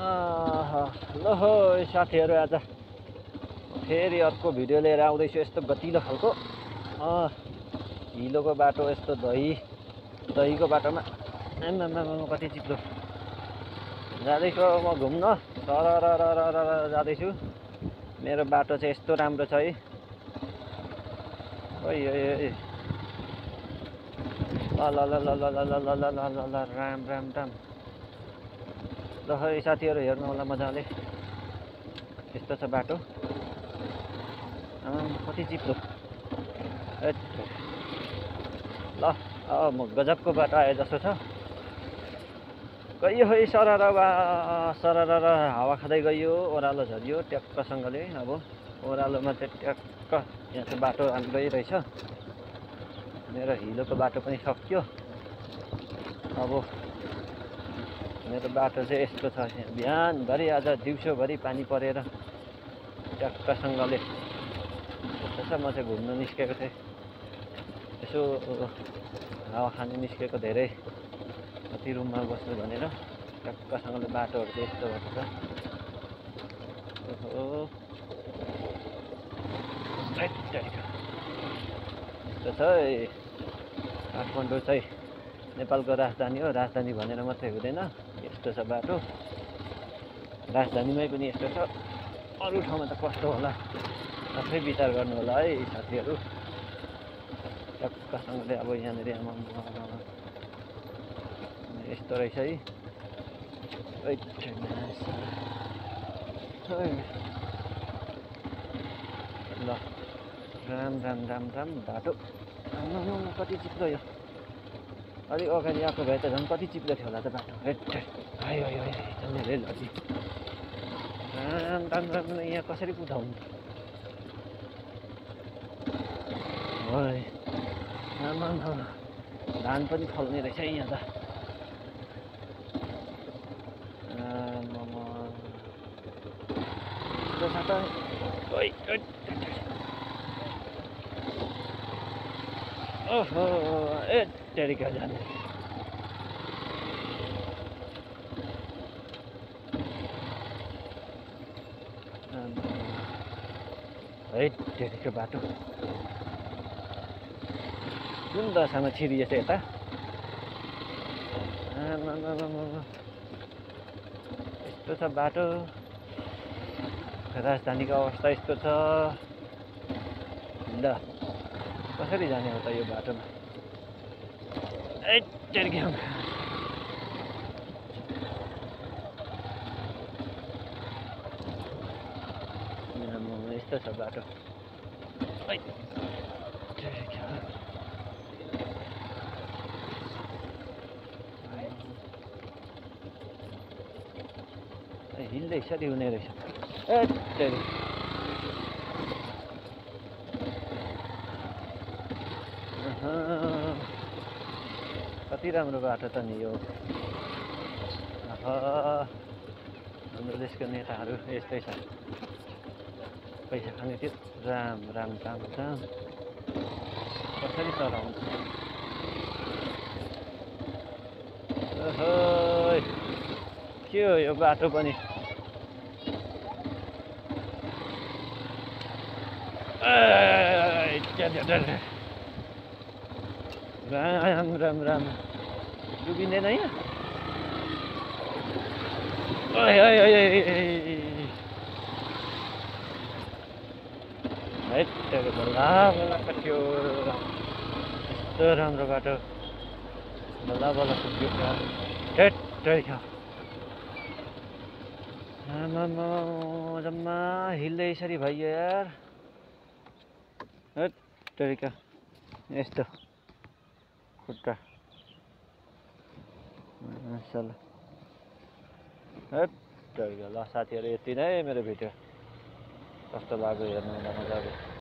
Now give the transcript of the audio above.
ल हो साथीहरू, आज फेरि अर्को भिडियो लिएर आउँदैछु। यस्तो गतिलो खालको हिलोको बाटो, यस्तो दहीको बाटोमा आम्मामा कति चिप्लो जाँदैछु म घुम्न। सरर जाँदैछु। मेरो बाटो चाहिँ यस्तो राम्रो छ है। ओइ ल ल ल ल ल ल ल ल ल ल राम राम राम। ल है साथीहरू, हेर्नु होला मजाले। यस्तो छ बाटो। कति चिप्लो। ल म गजबको बाटो आए जस्तो छ। गयो है सरर हावा खाँदै गयो। ओह्रालो झरियो ट्याक्कसँगले। अब ओह्रालोमा चाहिँ ट्याक्क यहाँ चाहिँ बाटो राम्रै रहेछ। मेरो हिलोको बाटो पनि सक्यो। अब मेरो बाटो चाहिँ यस्तो छ। बिहानभरि आज दिउँसोभरि पानी परेर ट्याक्कसँगले यस्तो छ। म चाहिँ घुम्न निस्केको थिएँ, यसो हावा खानु निस्केको। धेरै कति रुममा बस्नु भनेर ट्याक्कसँगले बाटोहरू चाहिँ यस्तो भएको छ। यस्तो छ। काठमाडौँ चाहिँ नेपालको राजधानी हो। राजधानी भनेर मात्रै हुँदैन, यस्तो छ बाटो। राजधानीमै पनि यस्तो छ, अरू ठाउँमा त कस्तो होला आफै विचार गर्नु होला है साथीहरू। टक्कसँगले अब यहाँनिर यस्तो रहेछ है। ल राम राम राम राम बाटो। कति चिप्लो यो। अलिक अगाडि आएको भए त झन् कति चिप्लो थियो होला त बाटो। आयो धेरै लजी। राम राम राम। यहाँ कसरी कुदाउनु। धान पनि फल्ने रहेछ यहाँ त। ओहो तेरिका जाने। है तेरिको बाटो जुन दशामा छिरिएछ यता। यस्तो छ बाटो। राजधानीको अवस्था यस्तो छ। ल कसरी जाने हो त यो बाटोमा। यस्तो छ बाटो। हिल्दै यसरी हुने रहेछ। कति राम्रो बाटो त नि यो। हाम्रो देशको नेताहरू यस्तै छ। पैसा खाने थियो। राम राम राम राम। कसरी चलाउँछ। के हो यो बाटो पनि। राम राम राम। डुबिँदैन यहाँ। बल्ल कट्यो। यस्तो राम्रो बाटो बल्ल पुग्यो। जम्मा हिल्दै यसरी भइयो यार। यस्तो खुट्टा ल साथीहरू, यति नै मेरो भिडियो। कस्तो लाग्यो हेर्नु होला मजाले।